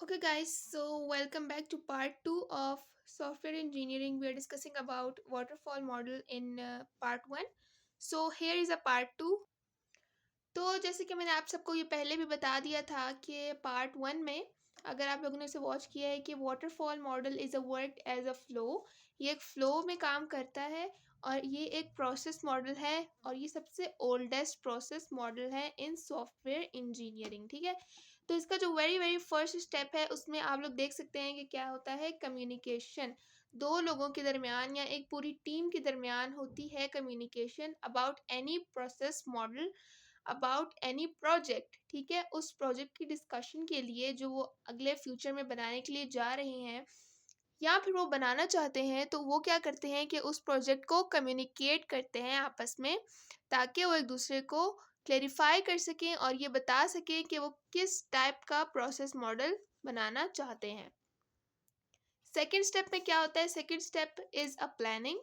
Okay, guys, so welcome back to part 2 of software engineering. We are discussing about waterfall model in part 1. So, here is a part 2. तो जैसे कि मैंने आप सबको ये पहले भी बता दिया था कि पार्ट 1 में अगर आप लोगों ने इसे वॉच किया है कि waterfall model is a work as a flow. ये एक फ्लो में काम करता है और ये एक प्रोसेस मॉडल है और ये सबसे ओल्डेस्ट प्रोसेस मॉडल है इन सॉफ्टवेयर इंजीनियरिंग। ठीक है, तो इसका जो वेरी वेरी फर्स्ट स्टेप है उसमें आप लोग देख सकते हैं कि क्या होता है, कम्युनिकेशन। दो लोगों के दरमियान या एक पूरी टीम के दरमियान होती है communication about any process model, about any project. ठीक है, उस प्रोजेक्ट की डिस्कशन के लिए जो वो अगले फ्यूचर में बनाने के लिए जा रहे हैं या फिर वो बनाना चाहते हैं, तो वो क्या करते हैं कि उस प्रोजेक्ट को कम्युनिकेट करते हैं आपस में, ताकि वो एक दूसरे को क्लेरिफाई कर सकें और ये बता सकें कि वो किस टाइप का प्रोसेस मॉडल बनाना चाहते हैं। सेकेंड स्टेप में क्या होता है? Second step is a planning.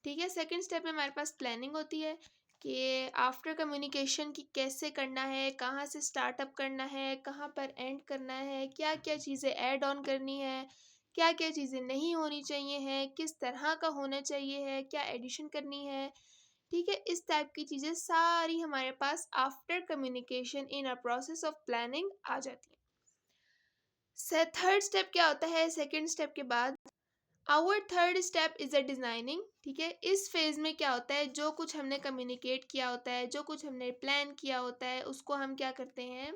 ठीक है, सेकंड स्टेप में हमारे पास प्लानिंग होती है कि आफ्टर कम्युनिकेशन की कैसे करना है, कहाँ से स्टार्टअप करना है, कहाँ पर एंड करना है, क्या क्या चीज़ें ऐड ऑन करनी है, क्या क्या चीज़ें नहीं होनी चाहिए हैं, किस तरह का होना चाहिए है, क्या एडिशन करनी है। ठीक है, इस टाइप की चीज़ें सारी हमारे पास after communication in a process of planning आ जाती हैं। थर्ड स्टेप क्या होता है सेकेंड स्टेप के बाद? Our third step is a designing. ठीक है, इस फेज़ में क्या होता है, जो कुछ हमने कम्युनिकेट किया होता है, जो कुछ हमने प्लान किया होता है, उसको हम क्या करते हैं,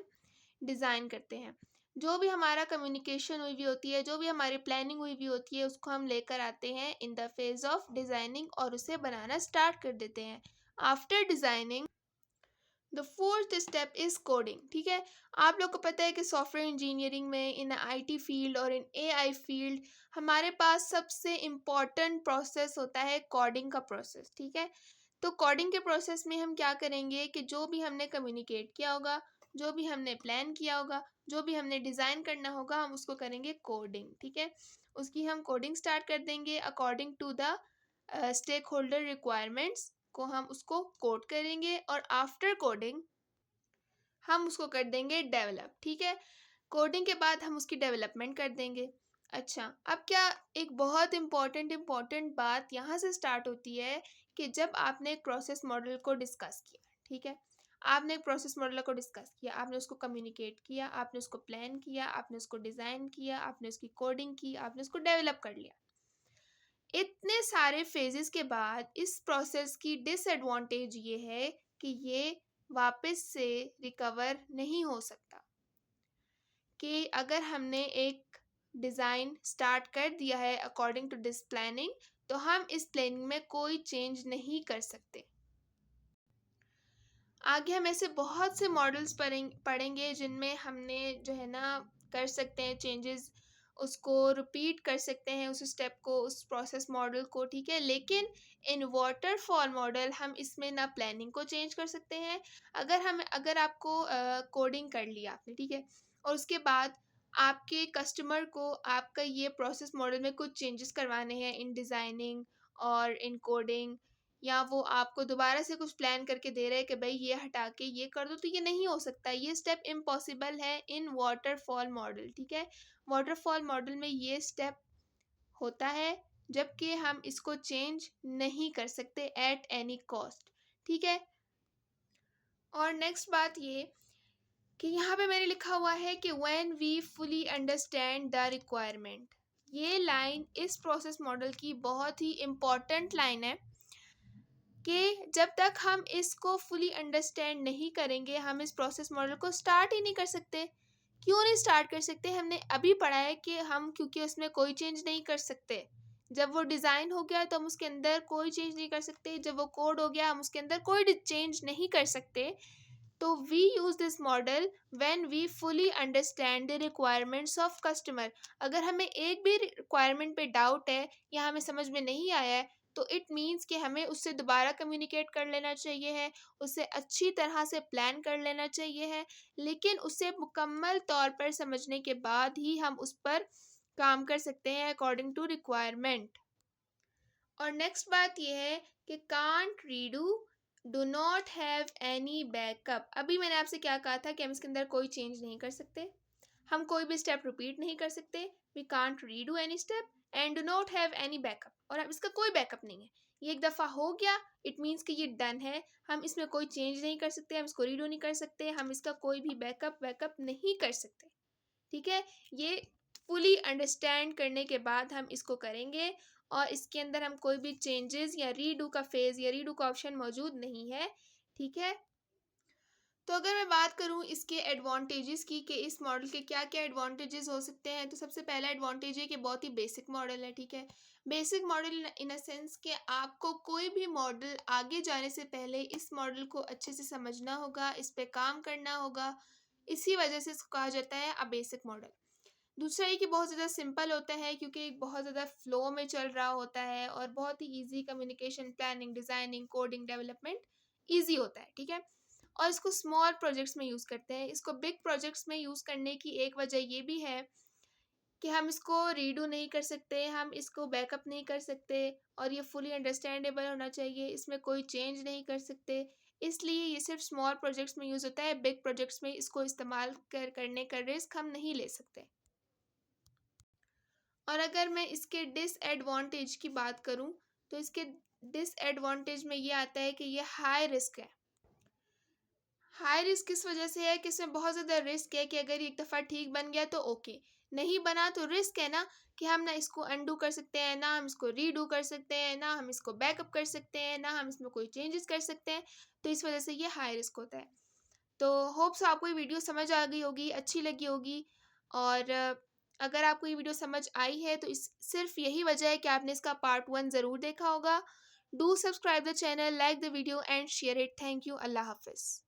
डिज़ाइन करते हैं। जो भी हमारा कम्युनिकेशन हुई हुई होती है, जो भी हमारी प्लानिंग हुई हुई होती है, उसको हम लेकर आते हैं in the phase of designing और उसे बनाना स्टार्ट कर देते हैं। After designing the fourth step is coding. ठीक है, आप लोग को पता है कि सॉफ्टवेयर इंजीनियरिंग में इन आईटी फील्ड और इन एआई फील्ड हमारे पास सबसे इम्पॉर्टेंट प्रोसेस होता है कोडिंग का प्रोसेस। ठीक है, तो कोडिंग के प्रोसेस में हम क्या करेंगे कि जो भी हमने कम्युनिकेट किया होगा, जो भी हमने प्लान किया होगा, जो भी हमने डिज़ाइन करना होगा, हम उसको करेंगे कोडिंग। ठीक है, उसकी हम कोडिंग स्टार्ट कर देंगे according to the stakeholder requirements को, हम उसको कोड करेंगे और आफ्टर कोडिंग हम उसको कर देंगे डेवलप। ठीक है, कोडिंग के बाद हम उसकी डेवलपमेंट कर देंगे। अच्छा, अब क्या, एक बहुत इम्पॉर्टेंट बात यहाँ से स्टार्ट होती है कि जब आपने एक प्रोसेस मॉडल को डिस्कस किया, ठीक है, आपने एक प्रोसेस मॉडल को डिस्कस किया, आपने उसको कम्युनिकेट किया, आपने उसको प्लान किया, आपने उसको डिज़ाइन किया, आपने उसकी कोडिंग की, आपने उसको डेवलप कर लिया। इतने सारे फेजेस के बाद इस प्रोसेस की डिसएडवांटेज ये है कि ये वापस से रिकवर नहीं हो सकता। कि अगर हमने एक डिज़ाइन स्टार्ट कर दिया है अकॉर्डिंग टू दिस प्लानिंग, तो हम इस प्लानिंग में कोई चेंज नहीं कर सकते। आगे हम ऐसे बहुत से मॉडल्स पढ़ेंगे जिनमें हमने जो है ना कर सकते हैं चेंजेस, उसको रिपीट कर सकते हैं उस स्टेप को, उस प्रोसेस मॉडल को। ठीक है, लेकिन इन वाटरफॉल मॉडल हम इसमें ना प्लानिंग को चेंज कर सकते हैं। अगर आपको कोडिंग कर लिया आपने, ठीक है, और उसके बाद आपके कस्टमर को आपका ये प्रोसेस मॉडल में कुछ चेंजेस करवाने हैं इन डिज़ाइनिंग और इन कोडिंग, या वो आपको दोबारा से कुछ प्लान करके दे रहे हैं कि भाई ये हटा के ये कर दो, तो ये नहीं हो सकता। ये स्टेप इम्पॉसिबल है इन वाटरफॉल मॉडल। ठीक है, वाटरफॉल मॉडल में ये स्टेप होता है, जबकि हम इसको चेंज नहीं कर सकते एट एनी कॉस्ट। ठीक है, और नेक्स्ट बात ये कि यहाँ पे मैंने लिखा हुआ है कि when we fully understand the requirement. ये लाइन इस प्रोसेस मॉडल की बहुत ही इम्पॉर्टेंट लाइन है कि जब तक हम इसको फुली अंडरस्टैंड नहीं करेंगे, हम इस प्रोसेस मॉडल को स्टार्ट ही नहीं कर सकते। क्यों नहीं स्टार्ट कर सकते? हमने अभी पढ़ा है कि हम क्योंकि उसमें कोई चेंज नहीं कर सकते। जब वो डिज़ाइन हो गया तो हम उसके अंदर कोई चेंज नहीं कर सकते, जब वो कोड हो गया हम उसके अंदर कोई चेंज नहीं कर सकते। तो we use this model when we fully understand the requirements of customer. अगर हमें एक भी रिक्वायरमेंट पे डाउट है या हमें समझ में नहीं आया है, तो इट मीन्स कि हमें उससे दोबारा कम्युनिकेट कर लेना चाहिए है, उसे अच्छी तरह से प्लान कर लेना चाहिए है, लेकिन उसे मुकम्मल तौर पर समझने के बाद ही हम उस पर काम कर सकते हैं अकॉर्डिंग टू रिक्वायरमेंट। और नेक्स्ट बात यह है कि can't redo, do not have any backup. अभी मैंने आपसे क्या कहा था कि हम इसके अंदर कोई चेंज नहीं कर सकते। हम कोई भी स्टेप रिपीट नहीं कर सकते, we can't redo any step and do not have any backup, और अब इसका कोई बैकअप नहीं है। ये एक दफ़ा हो गया, इट मीन्स कि ये डन है, हम इसमें कोई चेंज नहीं कर सकते, हम इसको रीडू नहीं कर सकते, हम इसका कोई भी बैकअप नहीं कर सकते। ठीक है, ये फुली अंडरस्टैंड करने के बाद हम इसको करेंगे, और इसके अंदर हम कोई भी चेंजेस या रीडू का फेज़ या रीडू का ऑप्शन मौजूद नहीं है। ठीक है, तो अगर मैं बात करूं इसके एडवांटेजेस की कि इस मॉडल के क्या क्या एडवांटेजेस हो सकते हैं, तो सबसे पहला एडवांटेज है कि बहुत ही बेसिक मॉडल है। ठीक है, basic model in a sense कि आपको कोई भी मॉडल आगे जाने से पहले इस मॉडल को अच्छे से समझना होगा, इस पे काम करना होगा, इसी वजह से इसको कहा जाता है अ बेसिक मॉडल। दूसरा ये कि बहुत ज़्यादा सिंपल होता है, क्योंकि बहुत ज़्यादा फ्लो में चल रहा होता है, और बहुत ही easy communication, planning, designing, coding, development easy होता है। ठीक है, और इसको स्मॉल प्रोजेक्ट्स में यूज़ करते हैं। इसको बिग प्रोजेक्ट्स में यूज़ करने की एक वजह ये भी है कि हम इसको रीडू नहीं कर सकते, हम इसको बैकअप नहीं कर सकते, और ये फुली अंडरस्टैंडेबल होना चाहिए, इसमें कोई चेंज नहीं कर सकते। इसलिए ये सिर्फ स्मॉल प्रोजेक्ट्स में यूज़ होता है, बिग प्रोजेक्ट्स में इसको इस्तेमाल करने का रिस्क हम नहीं ले सकते। और अगर मैं इसके डिसएडवांटेज की बात करूं, तो इसके डिसएडवांटेज में ये आता है कि ये हाई रिस्क है। हाई रिस्क इस वजह से है कि इसमें बहुत ज़्यादा रिस्क है कि अगर एक दफ़ा ठीक बन गया तो ओके, नहीं बना तो रिस्क है ना कि हम ना इसको अनडू कर सकते हैं, ना हम इसको रीडू कर सकते हैं, ना हम इसको बैकअप कर सकते हैं, ना हम इसमें कोई चेंजेस कर सकते हैं। तो इस वजह से ये हाई रिस्क होता है। तो होप्स आपको ये वीडियो समझ आ गई होगी, अच्छी लगी होगी। और अगर आपको ये वीडियो समझ आई है तो इस सिर्फ यही वजह है कि आपने इसका पार्ट 1 ज़रूर देखा होगा। Do subscribe the channel, like the video and share it. Thank you. अल्लाह हाफ़िज़।